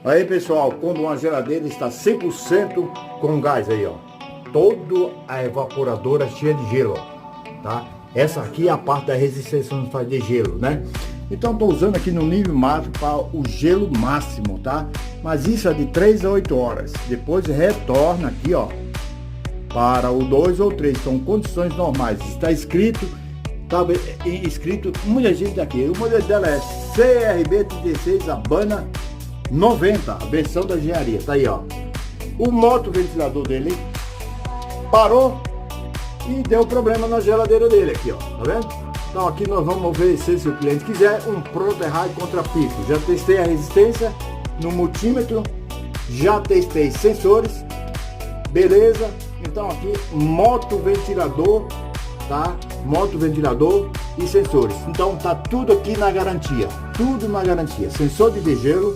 Aí pessoal, quando uma geladeira está 100% com gás aí, ó, toda a evaporadora cheia de gelo, ó, tá? Essa aqui é a parte da resistência que faz de gelo, né? Então estou usando aqui no nível máximo para o gelo máximo, tá? Mas isso é de 3 a 8 horas. Depois retorna aqui, ó, para o 2 ou 3, são condições normais. Está escrito, tá escrito, muita gente aqui, o modelo dela é CRB36 Habana 90, a versão da engenharia, tá aí, ó. O moto ventilador dele parou e deu problema na geladeira dele aqui, ó, tá vendo? Então aqui nós vamos ver se o cliente quiser um Proterra contra pico. Já testei a resistência no multímetro, já testei sensores, beleza? Então aqui moto ventilador, tá? Moto ventilador e sensores. Então tá tudo aqui na garantia, tudo na garantia. Sensor de degelo,